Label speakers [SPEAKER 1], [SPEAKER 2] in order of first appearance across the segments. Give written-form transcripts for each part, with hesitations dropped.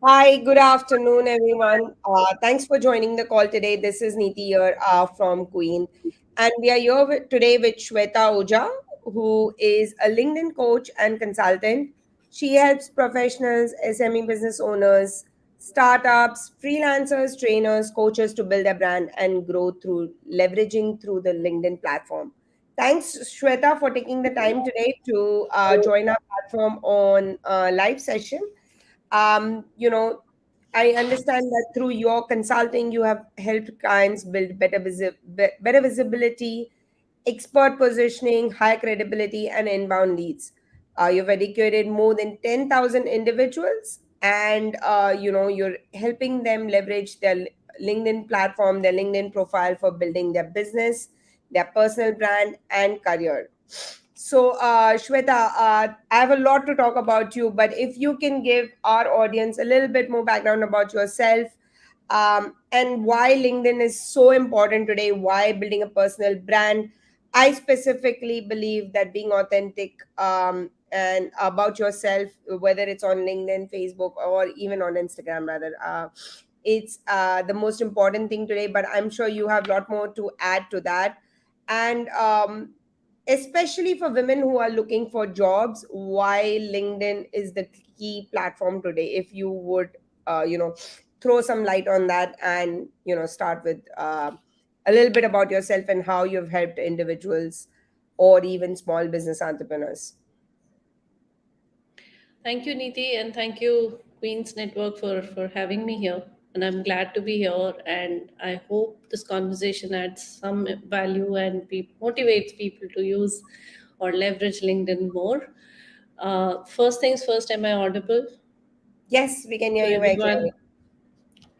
[SPEAKER 1] Hi, good afternoon, everyone. Thanks for joining the call today. This is Niti here from Queen, and we are here today with Shweta Oja, who is a LinkedIn coach and consultant. She helps professionals, SME business owners, startups, freelancers, trainers, coaches to build a brand and grow through leveraging through the LinkedIn platform. Thanks, Shweta, for taking the time today to join our platform on live session. I understand that through your consulting you have helped clients build better visibility, expert positioning, high credibility, and inbound leads. You've educated more than 10,000 individuals, and you're helping them leverage their LinkedIn platform, their LinkedIn profile for building their business, their personal brand, and career. So, Shweta, I have a lot to talk about you, but if you can give our audience a little bit more background about yourself, and why LinkedIn is so important today, why building a personal brand. I specifically believe that being authentic and about yourself, whether it's on LinkedIn, Facebook, or even on Instagram, rather, it's the most important thing today. But I'm sure you have a lot more to add to that. And especially for women who are looking for jobs, why LinkedIn is the key platform today. If you would, throw some light on that, and start with a little bit about yourself and how you've helped individuals or even small business entrepreneurs.
[SPEAKER 2] Thank you, Niti, and thank you, Queen's Network, for having me here. And I'm glad to be here. And I hope this conversation adds some value and motivates people to use or leverage LinkedIn more. First things first, am I audible
[SPEAKER 1] Yes, we can hear
[SPEAKER 2] to
[SPEAKER 1] you very
[SPEAKER 2] everyone?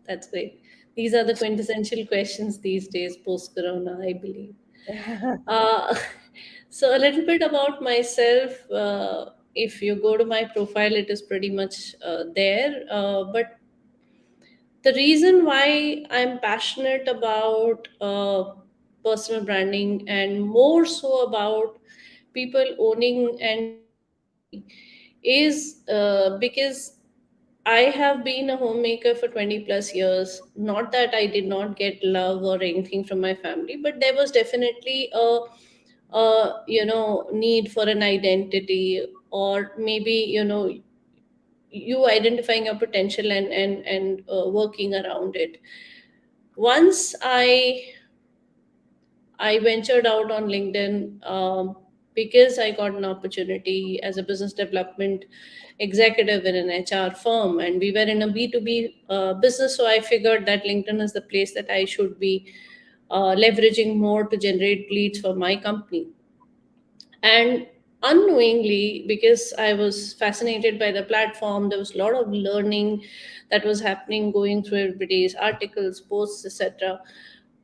[SPEAKER 2] That's great. These are the quintessential questions these days, post Corona, I believe.
[SPEAKER 1] clearly.
[SPEAKER 2] Uh, so, a little bit about myself. If you go to my profile, it is pretty much there. But the reason why I'm passionate about personal branding and more so about people owning and building journey is because I have been a homemaker for 20 plus years. Not that I did not get love or anything from my family, but there was definitely a need for an identity, or maybe you identifying your potential and working around it. Once I ventured out on LinkedIn, because I got an opportunity as a business development executive in an HR firm, and we were in a B2B business. So I figured that LinkedIn is the place that I should be leveraging more to generate leads for my company. And unknowingly, because I was fascinated by the platform, there was a lot of learning that was happening, going through everybody's articles, posts, etc.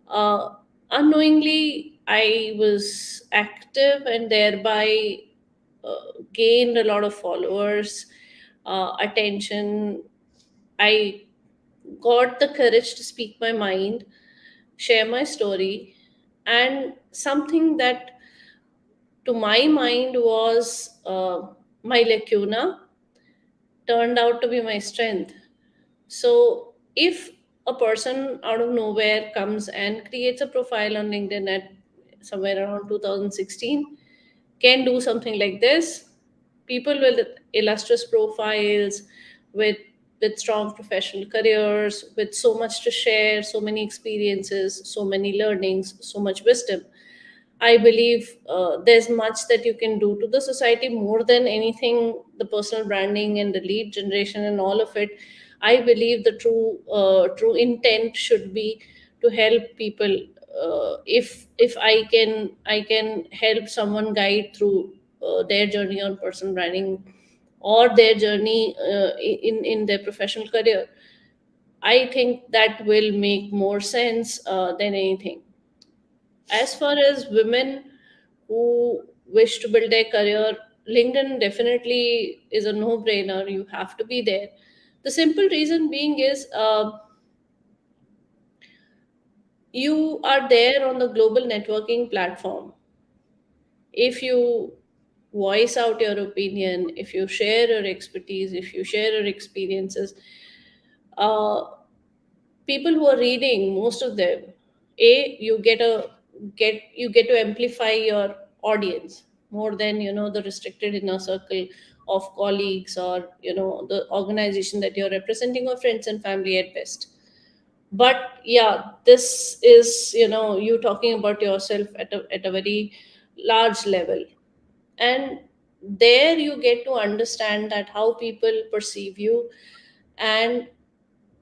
[SPEAKER 2] uh, Unknowingly, I was active and thereby gained a lot of followers, attention. I got the courage to speak my mind, share my story, and something that to my mind was my lacuna turned out to be my strength. So if a person out of nowhere comes and creates a profile on LinkedIn at somewhere around 2016, can do something like this, people with illustrious profiles, with strong professional careers, with so much to share, so many experiences, so many learnings, so much wisdom, I believe there's much that you can do to the society more than anything, the personal branding and the lead generation and all of it. I believe the true intent should be to help people. If I can help someone guide through their journey on personal branding or their journey in their professional career, I think that will make more sense than anything. As far as women who wish to build their career, LinkedIn definitely is a no brainer. You have to be there. The simple reason being is you are there on the global networking platform. If you voice out your opinion, if you share your expertise, if you share your experiences, uh, people who are reading, most of them, a you get a get you get to amplify your audience more than, the restricted inner circle of colleagues, or the organization that you're representing, or friends and family at best. But yeah, this is, you talking about yourself at a very large level. And there you get to understand that how people perceive you, and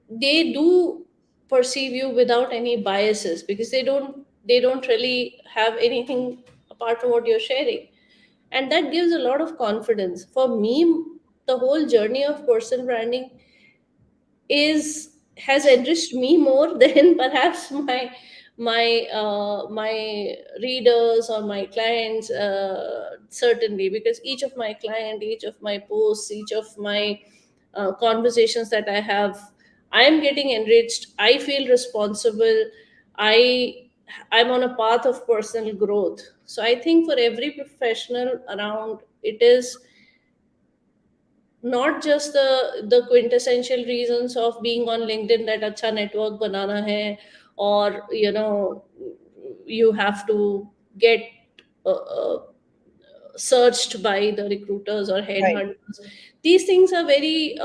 [SPEAKER 2] they do perceive you without any biases, because they don't really have anything apart from what you're sharing. And that gives a lot of confidence. For me, the whole journey of personal branding is has enriched me more than perhaps my readers or my clients, certainly, because each of my posts, each of my conversations that I have, I am getting enriched. I feel responsible. I i'm on a path of personal growth. So I think for every professional around, it is not just the quintessential reasons of being on LinkedIn, that acha network banana hai, or you have to get searched by the recruiters or
[SPEAKER 1] Right.
[SPEAKER 2] headhunters. These things are very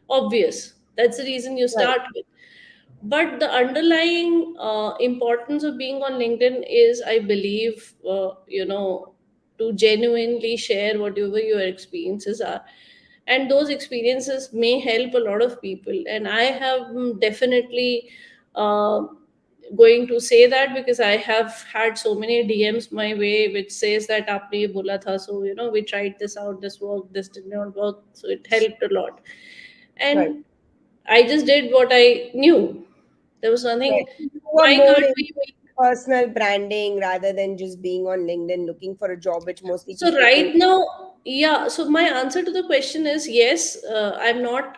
[SPEAKER 2] obvious. That's the reason you
[SPEAKER 1] Right.
[SPEAKER 2] start with. But the underlying importance of being on LinkedIn is, I believe, to genuinely share whatever your experiences are. And those experiences may help a lot of people. And I have, definitely, uh, going to say that, because I have had so many DMs my way which says that aapne ye bola tha, so we tried this out, this worked, this did not work, so it helped a lot.
[SPEAKER 1] Right.
[SPEAKER 2] And I just did what I knew. There was nothing.
[SPEAKER 1] Right. You were
[SPEAKER 2] Why
[SPEAKER 1] more
[SPEAKER 2] can't
[SPEAKER 1] into
[SPEAKER 2] we make?
[SPEAKER 1] personal branding rather than just being on LinkedIn looking for a job, which mostly
[SPEAKER 2] So
[SPEAKER 1] people think.
[SPEAKER 2] right now, yeah. So my answer to the question is yes. I'm not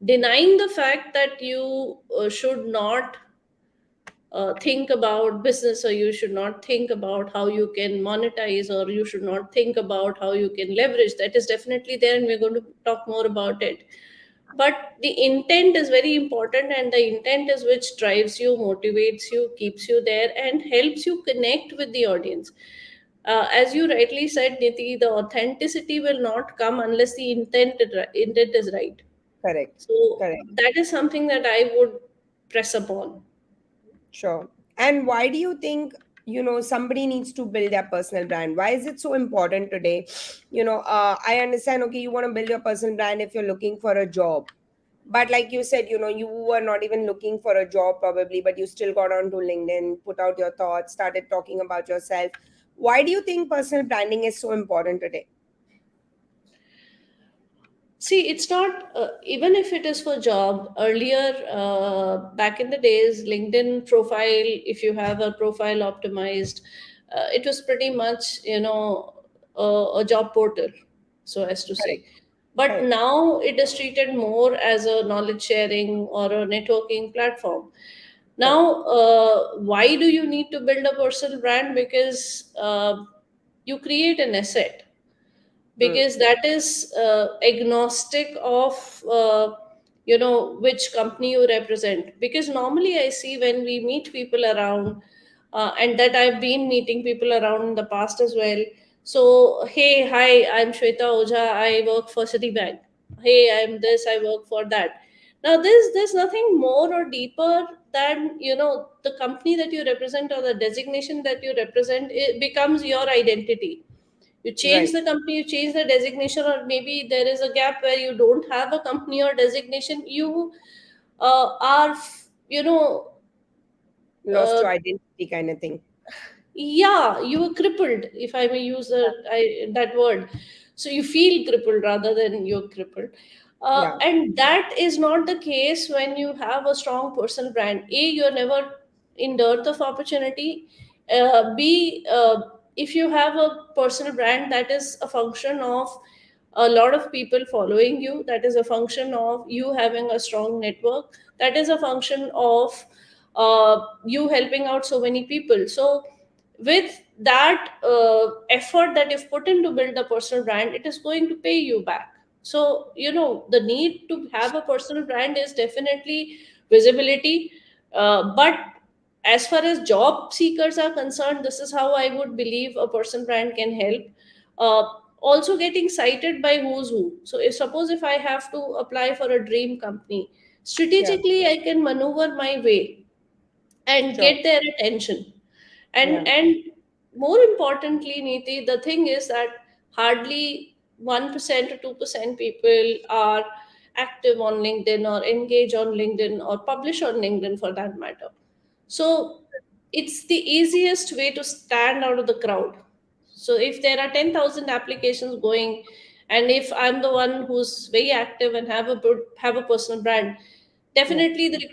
[SPEAKER 2] denying the fact that you should not think about business, or you should not think about how you can monetize, or you should not think about how you can leverage. That is definitely there, and we're going to talk more about it. But the intent is very important, and the intent is which drives you, motivates you, keeps you there, and helps you connect with the audience. As you rightly said, Niti, the authenticity will not come unless the intent is right.
[SPEAKER 1] Correct.
[SPEAKER 2] So
[SPEAKER 1] Correct.
[SPEAKER 2] that is something that I would press upon.
[SPEAKER 1] Sure. And why do you think, somebody needs to build their personal brand? Why is it so important today? I understand, okay, you want to build your personal brand if you're looking for a job. But like you said, you were not even looking for a job probably, but you still got onto LinkedIn, put out your thoughts, started talking about yourself. Why do you think personal branding is so important today?
[SPEAKER 2] See, it's not, even if it is for job. Earlier, back in the days, LinkedIn profile, if you have a profile optimized, it was pretty much, a job portal, so as to
[SPEAKER 1] Correct.
[SPEAKER 2] say. But
[SPEAKER 1] Correct.
[SPEAKER 2] now it is treated more as a knowledge sharing or a networking platform.
[SPEAKER 1] Correct.
[SPEAKER 2] Now, why do you need to build a personal brand? Because you create an asset,
[SPEAKER 1] Hmm.
[SPEAKER 2] because that is agnostic of which company you represent. Because normally I see, when we meet people around, and that I've been meeting people around in the past as well. So, hey, hi, I'm Shweta Ojha, I work for Citibank. Hey, I'm this, I work for that. Now there's nothing more or deeper than, the company that you represent, or the designation that you represent, it becomes your identity. You change
[SPEAKER 1] Right.
[SPEAKER 2] the company, you change the designation, or maybe there is a gap where you don't have a company or designation. You are,
[SPEAKER 1] Lost
[SPEAKER 2] uh,
[SPEAKER 1] your identity kind of thing.
[SPEAKER 2] yeah, you were crippled, if I may use that word. So you feel crippled rather than you're crippled.
[SPEAKER 1] Yeah.
[SPEAKER 2] And that is not the case when you have a strong personal brand. A, you're never in dearth of opportunity. B, if you have a personal brand, that is a function of a lot of people following you, that is a function of you having a strong network, that is a function of you helping out so many people. So with that effort that you've put in to build a personal brand, it is going to pay you back. So, the need to have a personal brand is definitely visibility. But as far as job seekers are concerned, this is how I would believe a personal brand can help. Uh, Also, getting cited by who's who. So, if suppose if I have to apply for a dream company,
[SPEAKER 1] Yeah,
[SPEAKER 2] strategically I can maneuver my way and
[SPEAKER 1] sure.
[SPEAKER 2] get their attention. and
[SPEAKER 1] Yeah,
[SPEAKER 2] and more importantly, Niti, the thing is that hardly 1% or 2% people are active on LinkedIn or engage on LinkedIn or publish on LinkedIn for that matter. So it's the easiest way to stand out of the crowd. So if there are 10,000 applications going, and if I'm the one who's very active and have a personal brand,
[SPEAKER 1] yeah.
[SPEAKER 2] definitely the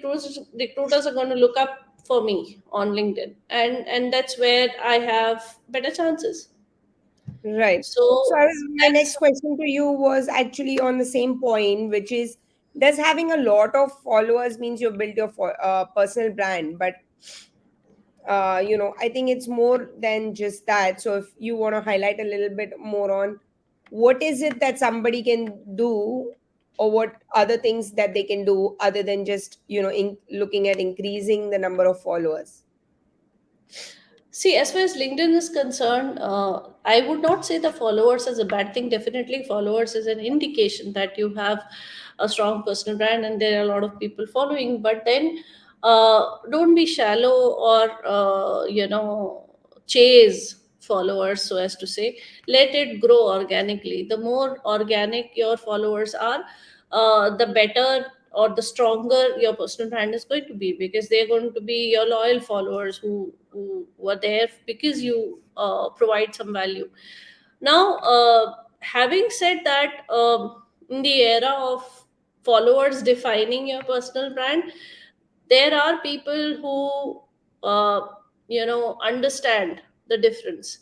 [SPEAKER 2] recruiters are going to look up for me on LinkedIn, and that's where I have better chances.
[SPEAKER 1] Right. So
[SPEAKER 2] So
[SPEAKER 1] my
[SPEAKER 2] that's
[SPEAKER 1] next question to you was actually on the same point, which is, does having a lot of followers means you built your personal brand? But I think it's more than just that. So if you want to highlight a little bit more on what is it that somebody can do, or what other things that they can do other than just looking at increasing the number of followers.
[SPEAKER 2] See, as far as LinkedIn is concerned, I would not say the followers is a bad thing. Definitely, followers is an indication that you have a strong personal brand and there are a lot of people following. But then, don't be shallow or chase followers, so as to say. Let it grow organically. The more organic your followers are, the better or the stronger your personal brand is going to be, because they're going to be your loyal followers who were there because you provide some value. Now, having said that, in the era of followers defining your personal brand, there are people who understand the difference.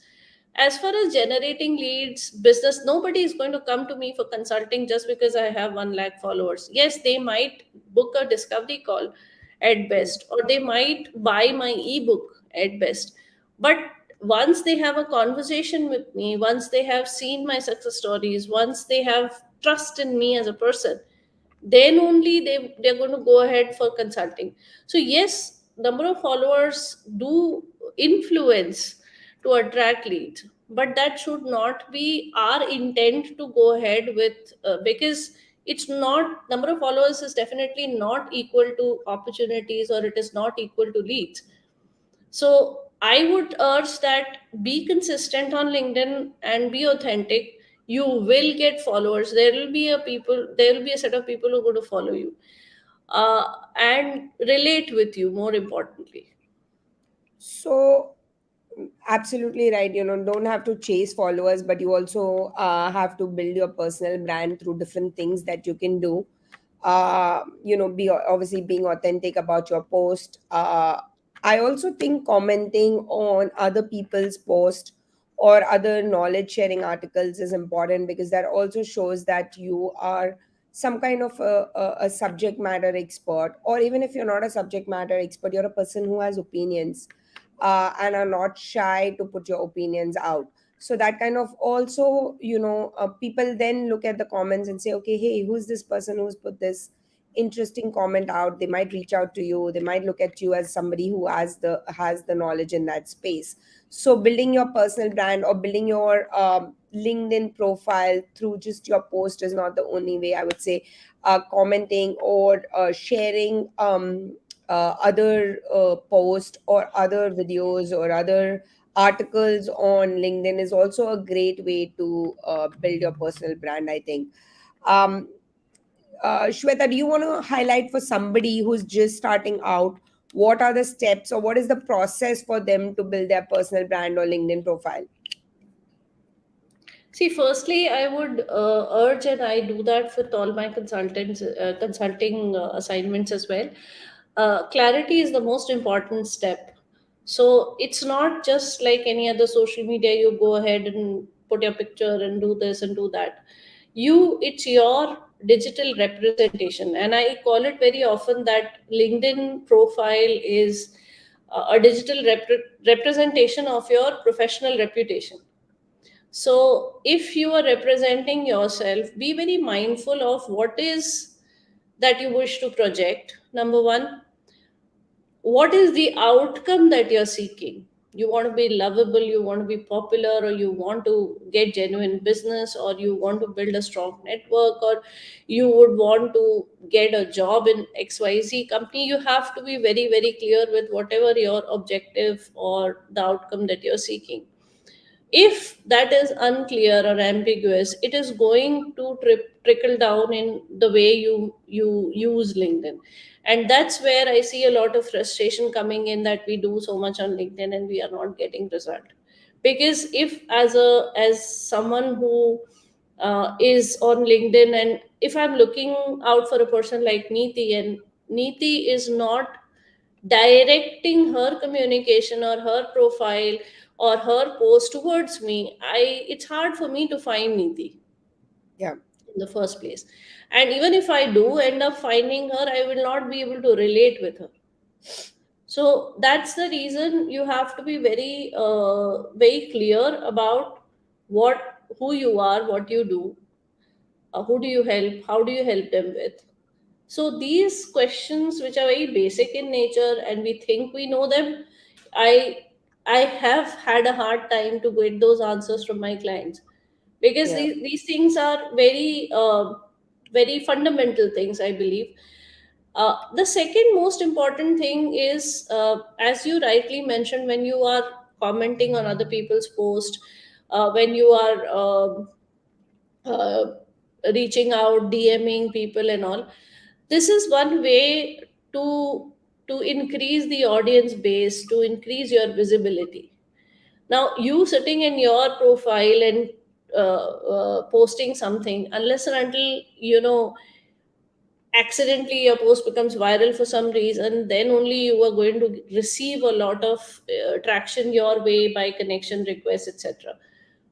[SPEAKER 2] As far as generating leads business, nobody is going to come to me for consulting just because I have 1 lakh followers. Yes, they might book a discovery call at
[SPEAKER 1] Hmm.
[SPEAKER 2] best, or they might buy my ebook at best. But once they have a conversation with me, once they have seen my success stories, once they have trust in me as a person, then only they're going to go ahead for consulting. So yes, number of followers do influence to attract leads, but that should not be our intent to go ahead with, because it's not, number of followers is definitely not equal to opportunities, or it is not equal to leads. So I would urge that be consistent on LinkedIn and be authentic. You will get followers. There will be a set of people who are going to follow you, and relate with you, more importantly.
[SPEAKER 1] So absolutely right. Don't have to chase followers, but you also have to build your personal brand through different things that you can do. Be obviously being authentic about your post. I also think commenting on other people's post or other knowledge sharing articles is important, because that also shows that you are some kind of a subject matter expert. Or even if you're not a subject matter expert, you're a person who has opinions, and are not shy to put your opinions out. So that kind of also, people then look at the comments and say, okay, hey, who's this person who's put this interesting comment out? They might reach out to you, they might look at you as somebody who has the knowledge in that space. So building your personal brand or building your LinkedIn profile through just your post is not the only way, I would say. Commenting or sharing other posts or other videos or other articles on LinkedIn is also a great way to build your personal brand, I think. Um, Shweta, do you want to highlight for somebody who's just starting out, what are the steps or what is the process for them to build their personal brand or LinkedIn profile?
[SPEAKER 2] See, firstly, I would urge, and I do that with all my consulting assignments as well. Clarity is the most important step. So it's not just like any other social media. You go ahead and put your picture and do this and do that. It's your digital representation, and I call it very often that LinkedIn profile is a digital representation of your professional reputation. So if you are representing yourself, be very mindful of what is that you wish to project. Number one, what is the outcome that you're seeking? You want to be lovable, you want to be popular, or you want to get genuine business, or you want to build a strong network, or you would want to get a job in XYZ company. You have to be very, very clear with whatever your objective or the outcome that you're seeking. If that is unclear or ambiguous, it is going to trickle down in the way you use LinkedIn. And that's where I see a lot of frustration coming in, that we do so much on LinkedIn and we are not getting result. Because if as someone who is on LinkedIn, and if I'm looking out for a person like Niti, and Niti is not directing her communication or her profile or her post towards me, I it's hard for me to find Niti
[SPEAKER 1] Yeah.
[SPEAKER 2] in the first place. And even if I do end up finding her, I will not be able to relate with her. So that's the reason you have to be very very clear about what who you are, what you do, who do you help, how do you help them with. So these questions, which are very basic in nature and we think we know them, I I have had a hard time to get those answers from my clients, because
[SPEAKER 1] Yeah.
[SPEAKER 2] these things are very very fundamental things, I believe. The second most important thing is, as you rightly mentioned, when you are commenting on other people's post, when you are uh, reaching out, DMing people and all, this is one way to increase the audience base, to increase your visibility. Now you sitting in your profile and posting something, unless and until accidentally your post becomes viral for some reason, then only you are going to receive a lot of traction your way by connection requests, etc.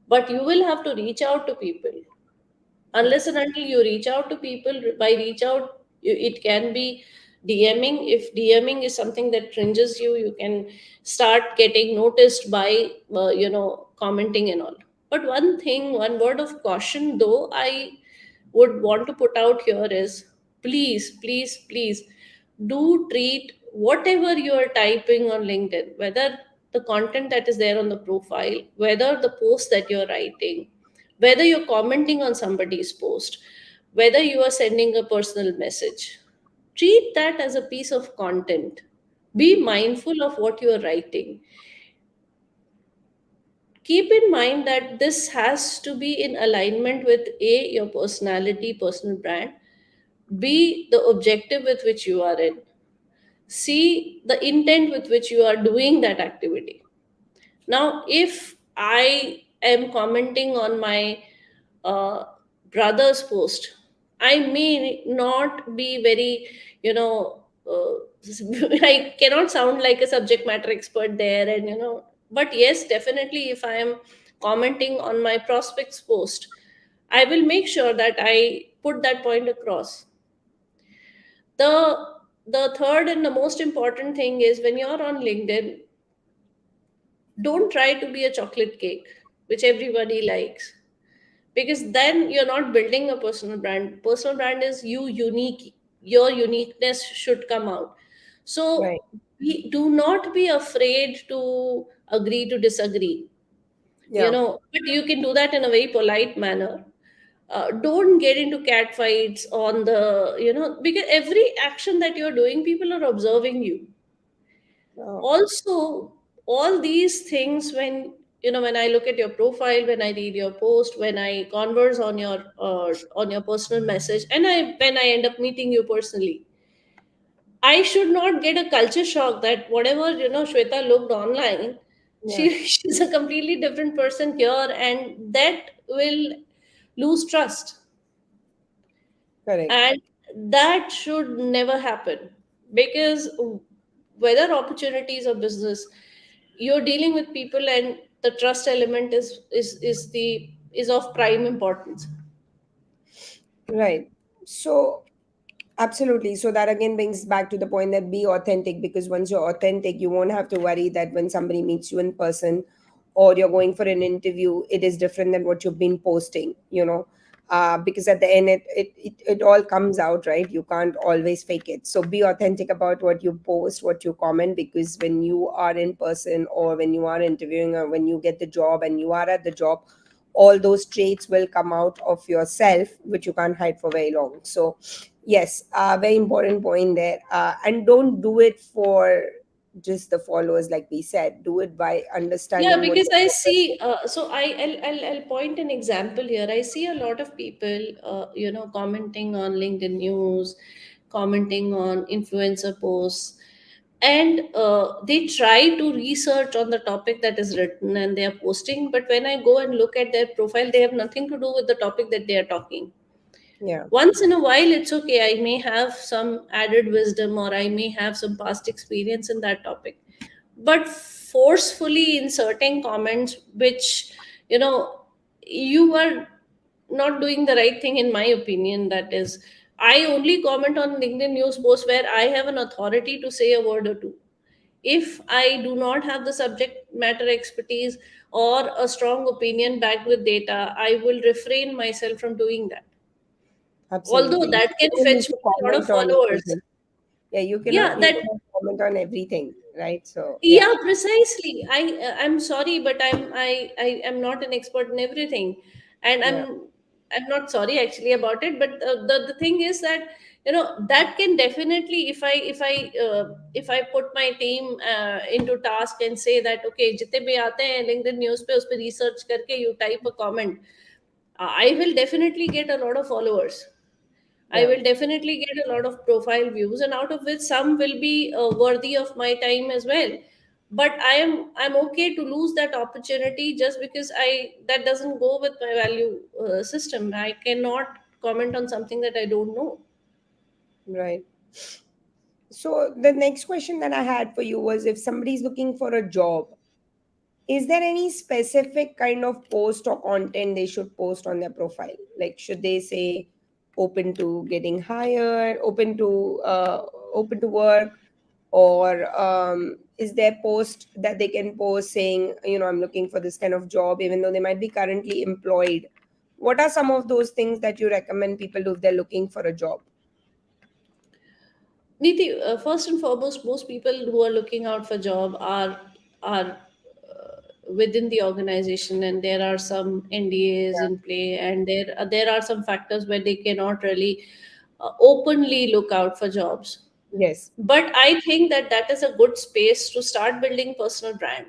[SPEAKER 2] But you will have to reach out to people.
[SPEAKER 1] Yeah.
[SPEAKER 2] Unless and until you reach out to people, by reach out, it can be DMing. If DMing is something that cringes you, you can start getting noticed by commenting and all. But one thing, one word of caution though, I would want to put out here is, please, please, please, do treat whatever you are typing on LinkedIn, whether the content that is there on the profile, whether the post that you're writing, whether you're commenting on somebody's post, whether you are sending a personal message, treat that as a piece of content. Be mindful of what you are writing. Keep in mind that this has to be in alignment with A, your personality, personal brand, B, the objective with which you are in, C, the intent with which you are doing that activity. Now, if I am commenting on my uh, brother's post, I may not be very, I cannot sound like a subject matter expert there, and but yes, definitely, if I am commenting on my prospect's post, I will make sure that I put that point across. The third and the most important thing is, when you're on LinkedIn, don't try to be a chocolate cake which everybody likes, because then you're not building a personal brand. Personal brand is you unique. Your uniqueness should come out.
[SPEAKER 1] Right.
[SPEAKER 2] So do not be afraid to agree to disagree,
[SPEAKER 1] Yeah.
[SPEAKER 2] but you can do that in a very polite manner. Don't get into cat fights on the, because every action that you're doing, people are observing you.
[SPEAKER 1] Oh,
[SPEAKER 2] Also, all these things, when I look at your profile, when I read your post, when I converse on your personal message, and when I end up meeting you personally, I should not get a culture shock that whatever Shweta looked online,
[SPEAKER 1] yeah.
[SPEAKER 2] she's a completely different person here, and that will lose trust.
[SPEAKER 1] Correct.
[SPEAKER 2] And that should never happen, because whether opportunities or business, you're dealing with people, and the trust element is of prime importance.
[SPEAKER 1] Right. So, absolutely. So, that again brings back to the point that be authentic, because once you're authentic, you won't have to worry that when somebody meets you in person or you're going for an interview, it is different than what you've been posting, because at the end it all comes out, right? You can't always fake it. So be authentic about what you post, what you comment, because when you are in person, or when you are interviewing, or when you get the job and you are at the job, all those traits will come out of yourself, which you can't hide for very long. So yes, very important point there. And don't do it for just the followers, like we said. Do it by
[SPEAKER 2] Yeah,
[SPEAKER 1] understanding what
[SPEAKER 2] because
[SPEAKER 1] the
[SPEAKER 2] I
[SPEAKER 1] purpose
[SPEAKER 2] see.
[SPEAKER 1] is.
[SPEAKER 2] I'll point an example here. I see a lot of people, commenting on LinkedIn news, commenting on influencer posts, and they try to research on the topic that is written and they are posting. But when I go and look at their profile, they have nothing to do with the topic that they are talking.
[SPEAKER 1] Yeah,
[SPEAKER 2] Once in a while, it's okay. I may have some added wisdom, or I may have some past experience in that topic, but forcefully inserting comments which, you know you are not doing the right thing, in my opinion. That is, I only comment on LinkedIn news posts where I have an authority to say a word or two. If I do not have the subject matter expertise or a strong opinion backed with data, I will refrain myself from doing that, although
[SPEAKER 1] absolutely.
[SPEAKER 2] that
[SPEAKER 1] You
[SPEAKER 2] can
[SPEAKER 1] don't need
[SPEAKER 2] fetch
[SPEAKER 1] to
[SPEAKER 2] me a lot of
[SPEAKER 1] comment on
[SPEAKER 2] followers.
[SPEAKER 1] everything. Yeah,
[SPEAKER 2] Yeah,
[SPEAKER 1] you
[SPEAKER 2] that.
[SPEAKER 1] cannot comment on everything, right? So yeah,
[SPEAKER 2] Yeah, precisely. I'm sorry, but I am not an expert in everything, and
[SPEAKER 1] yeah,
[SPEAKER 2] I'm not sorry actually about it. But the thing is that, that can definitely, if I put my team into task and say that, okay, जितने भी आते हैं LinkedIn news पे, उस पे research करके you type a comment, I will definitely get a lot of followers. I
[SPEAKER 1] yeah,
[SPEAKER 2] will definitely get a lot of profile views, and out of which some will be worthy of my time as well. But I'm okay to lose that opportunity just because I that doesn't go with my value system. I cannot comment on something that I don't know.
[SPEAKER 1] right. So the next question that I had for you was, if somebody's looking for a job, is there any specific kind of post or content they should post on their profile? Like, should they say open to getting hired, open to work, or is there post that they can post saying, I'm looking for this kind of job, even though they might be currently employed? What are some of those things that you recommend people do if they're looking for a job?
[SPEAKER 2] Niti, first and foremost, most people who are looking out for job are within the organization, and there are some NDAs in play, and there are some factors where they cannot really openly look out for jobs.
[SPEAKER 1] Yes.
[SPEAKER 2] But I think that that is a good space to start building personal brand,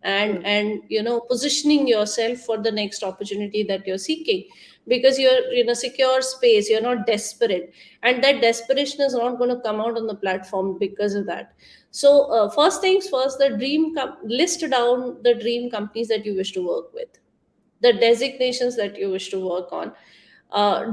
[SPEAKER 1] Hmm.
[SPEAKER 2] and positioning yourself for the next opportunity that you're seeking, because you're in a secure space, you're not desperate, and that desperation is not going to come out on the platform because of that. So first things first, list down the dream companies that you wish to work with, the designations that you wish to work on.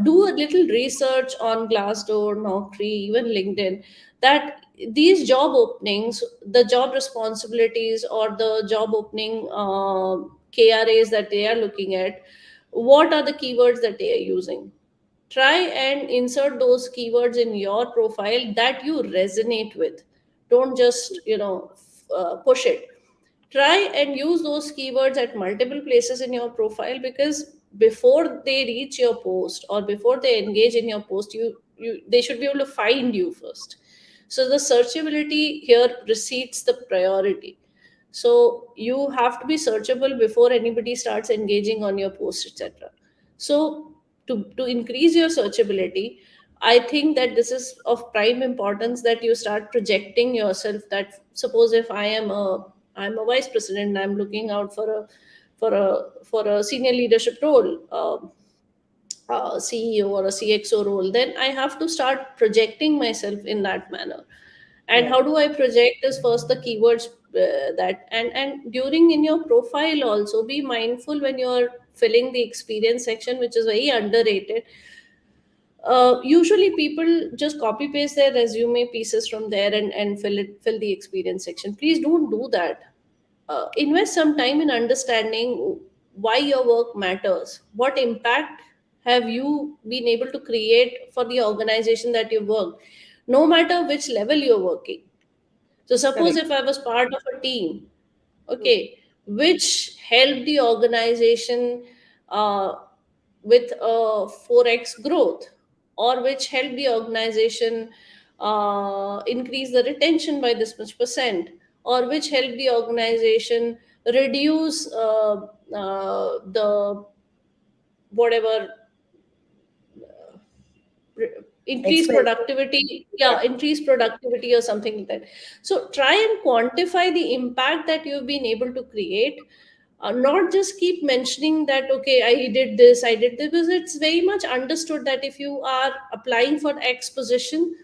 [SPEAKER 2] Do a little research on Glassdoor, Naukri, even LinkedIn, that these job openings, the job responsibilities or the job opening KRAs that they are looking at, what are the keywords that they are using. Try and insert those keywords in your profile that you resonate with. Don't just push it. Try and use those keywords at multiple places in your profile, because before they reach your post or before they engage in your post, you they should be able to find you first. So the searchability here precedes the priority. So you have to be searchable before anybody starts engaging on your post, etc. So to increase your searchability, I think that this is of prime importance that you start projecting yourself. That suppose if I'm a vice president and I'm looking out for a senior leadership role, CEO or a CXO role, then I have to start projecting myself in that manner. And
[SPEAKER 1] Yeah.
[SPEAKER 2] how do I project is first the keywords, that and during in your profile also be mindful when you're filling the experience section, which is very underrated. Usually people just copy paste their resume pieces from there and fill the experience section. Please don't do that. Invest some time in understanding why your work matters. What impact have you been able to create for the organization that you work, no matter which level you're working. So suppose
[SPEAKER 1] Correct.
[SPEAKER 2] if I was part of a team,
[SPEAKER 1] Hmm.
[SPEAKER 2] okay, which help the organization uh, with a 4x growth, or which help the organization increase the retention by this much percent, or which help the organization reduce the whatever, increase
[SPEAKER 1] Expensive.
[SPEAKER 2] productivity,
[SPEAKER 1] Yeah.
[SPEAKER 2] yeah, increase productivity or something like that. So try and quantify the impact that you've been able to create. Not just keep mentioning that, okay, I did this, I did this, because it's very much understood that if you are applying for X position,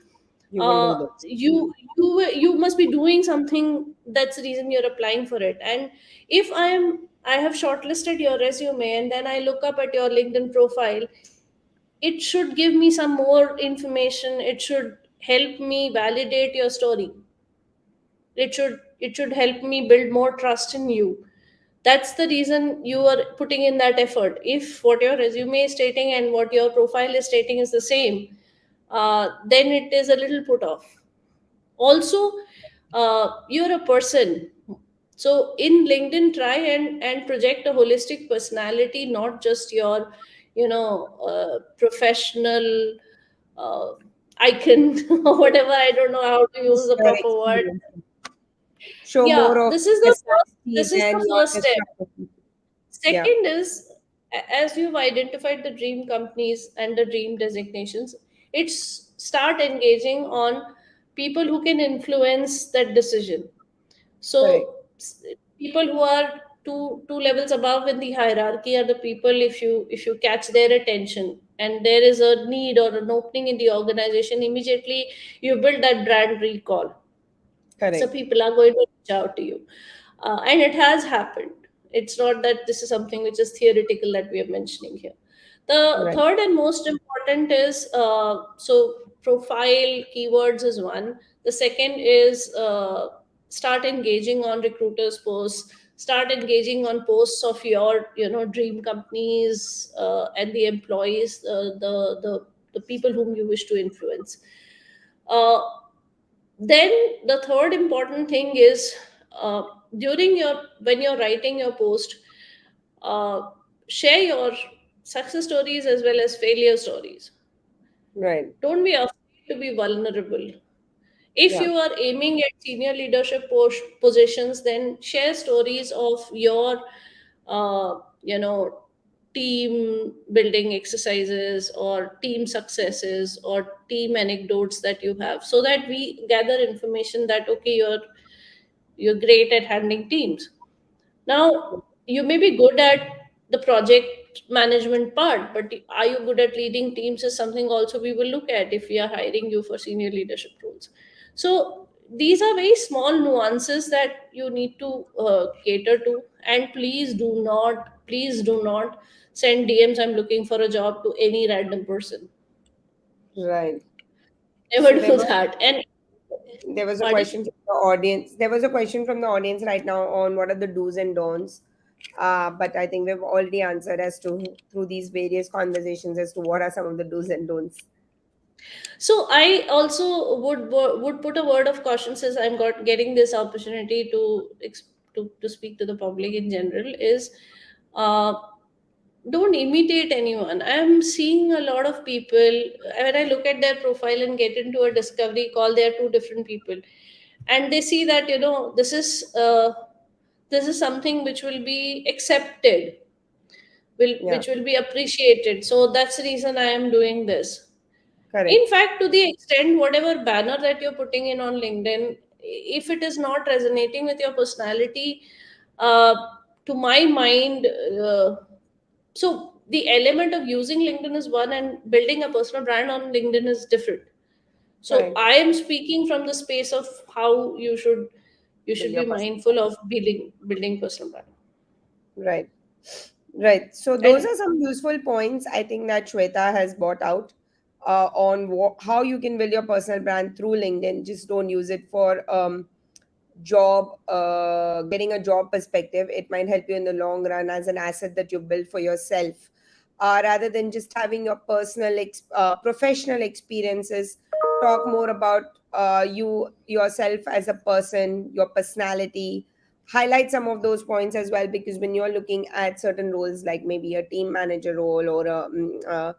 [SPEAKER 1] You will do this.
[SPEAKER 2] you must be doing something. That's the reason you're applying for it. And if I have shortlisted your resume and then I look up at your LinkedIn profile, it should give me some more information. It should help me validate your story. It should help me build more trust in you. That's the reason you are putting in that effort. If what your resume is stating and what your profile is stating is the same, then it is a little put off. Also, you're a person. So in LinkedIn, try and project a holistic personality, not just your professional uh, icon or whatever. I don't know how to use
[SPEAKER 1] Just
[SPEAKER 2] the
[SPEAKER 1] your
[SPEAKER 2] proper word.
[SPEAKER 1] experience. Show more
[SPEAKER 2] Yeah,
[SPEAKER 1] of
[SPEAKER 2] this is the first
[SPEAKER 1] personality
[SPEAKER 2] this is
[SPEAKER 1] than
[SPEAKER 2] the
[SPEAKER 1] your
[SPEAKER 2] first
[SPEAKER 1] just
[SPEAKER 2] step.
[SPEAKER 1] your. Yeah.
[SPEAKER 2] Second is, as you've identified the dream companies and the dream designations, it's start engaging on people who can influence that decision.
[SPEAKER 1] Correct.
[SPEAKER 2] So people who are two levels above in the hierarchy are the people, if you catch their attention and there is a need or an opening in the organization, immediately you build that brand recall. So
[SPEAKER 1] Correct.
[SPEAKER 2] people are going to reach out to you, and it has happened. It's not that this is something which is theoretical that we are mentioning here. The
[SPEAKER 1] Right.
[SPEAKER 2] third and most important is, profile keywords is one. The second is, start engaging on recruiters posts, start engaging on posts of your dream companies, and the employees, the people whom you wish to influence. uh, then the third important thing is, uh, during your when you're writing your post, uh, share your success stories as well as failure stories.
[SPEAKER 1] Right.
[SPEAKER 2] Don't be afraid to be vulnerable. If
[SPEAKER 1] Yeah.
[SPEAKER 2] you are aiming at senior leadership positions, then share stories of your uh, you know team building exercises or team successes or team anecdotes that you have, so that we gather information that, okay, you're great at handling teams. Now, you may be good at the project management part, but are you good at leading teams is something also we will look at if we are hiring you for senior leadership roles. So, these are very small nuances that you need to cater to. And please do not send DMs, I'm looking for a job, to any random person.
[SPEAKER 1] Right.
[SPEAKER 2] Never
[SPEAKER 1] So
[SPEAKER 2] do that. And
[SPEAKER 1] there was a
[SPEAKER 2] pardon?
[SPEAKER 1] question from the audience. There was a question from the audience right now on what are the do's and don'ts. But I think we've already answered as to through these various conversations as to what are some of the do's and don'ts.
[SPEAKER 2] So I also would put a word of caution, since I'm getting this opportunity to speak to the public in general, is, uh, don't imitate anyone. I'm seeing a lot of people, when I look at their profile and get into a discovery call, they are two different people, and they see that, this is something which will be accepted,
[SPEAKER 1] Yeah.
[SPEAKER 2] which will be appreciated. So that's the reason I am doing this. In
[SPEAKER 1] Correct.
[SPEAKER 2] fact, to the extent, whatever banner that you're putting in on LinkedIn, if it is not resonating with your personality, uh, to my mind, so the element of using LinkedIn is one, and building a personal brand on LinkedIn is different. So
[SPEAKER 1] Correct.
[SPEAKER 2] I am speaking from the space of how you should
[SPEAKER 1] Build
[SPEAKER 2] be
[SPEAKER 1] your personal.
[SPEAKER 2] mindful of building personal brand.
[SPEAKER 1] Right. Right. So those
[SPEAKER 2] And
[SPEAKER 1] are some useful points I think that Shweta has brought out on how you can build your personal brand through LinkedIn. Just don't use it for job, getting a job perspective. It might help you in the long run as an asset that you build for yourself, rather than just having your personal, professional experiences. Talk more about you yourself as a person, your personality, highlight some of those points as well, because when you're looking at certain roles like maybe a team manager role or a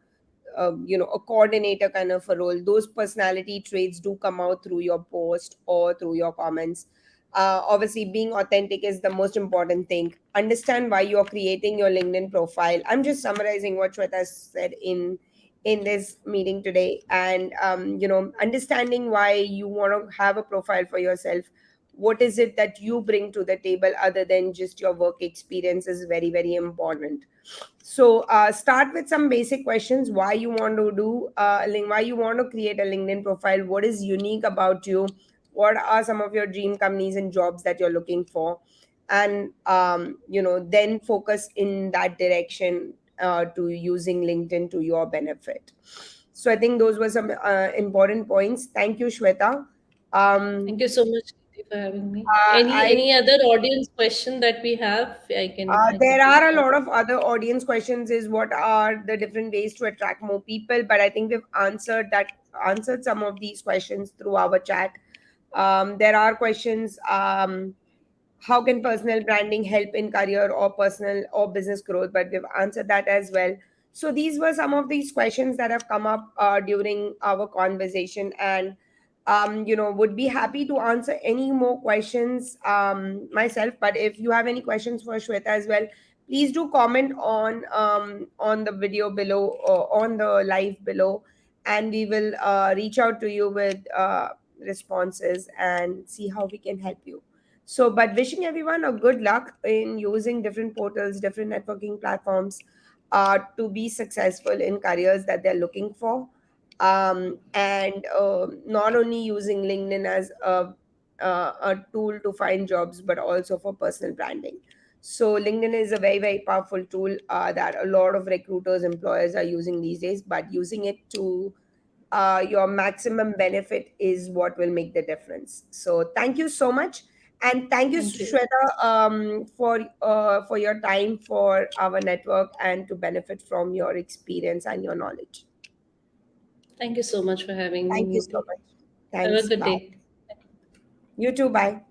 [SPEAKER 1] coordinator kind of a role, those personality traits do come out through your post or through your comments. Obviously, being authentic is the most important thing. Understand why you're creating your LinkedIn profile. I'm just summarizing what Shweta said in this meeting today. And understanding why you want to have a profile for yourself, what is it that you bring to the table other than just your work experience, is very, very important. So start with some basic questions. Why you want to do why you want to create a LinkedIn profile? What is unique about you? What are some of your dream companies and jobs that you're looking for? And then focus in that direction, to using LinkedIn to your benefit. So I think those were some important points. Thank you, Shweta.
[SPEAKER 2] Thank
[SPEAKER 1] um,
[SPEAKER 2] you so much, Niti, for having me.
[SPEAKER 1] I
[SPEAKER 2] Any other audience question that we have? I can
[SPEAKER 1] There
[SPEAKER 2] take
[SPEAKER 1] are a
[SPEAKER 2] that.
[SPEAKER 1] lot of other audience questions, is what are the different ways to attract more people, but I think we've answered some of these questions through our chat. There are questions. How can personal branding help in career or personal or business growth? But we've answered that as well. So these were some of these questions that have come up during our conversation, and would be happy to answer any more questions myself. But if you have any questions for Shweta as well, please do comment on the video below or on the live below, and we will reach out to you with responses and see how we can help you. So, but wishing everyone a good luck in using different portals, different networking platforms, to be successful in careers that they're looking for. And not only using LinkedIn as a tool to find jobs, but also for personal branding. So, LinkedIn is a very, very powerful tool that a lot of recruiters, employers are using these days, but using it to your maximum benefit is what will make the difference. So thank you so much, and thank you,
[SPEAKER 2] Thank you.
[SPEAKER 1] Shweta, for your time, for our network, and to benefit from your experience and your knowledge.
[SPEAKER 2] Thank you so much for having me,
[SPEAKER 1] Thank you so
[SPEAKER 2] Niti.
[SPEAKER 1] much.
[SPEAKER 2] Have a
[SPEAKER 1] Thanks.
[SPEAKER 2] good
[SPEAKER 1] Bye.
[SPEAKER 2] day.
[SPEAKER 1] You too. Bye.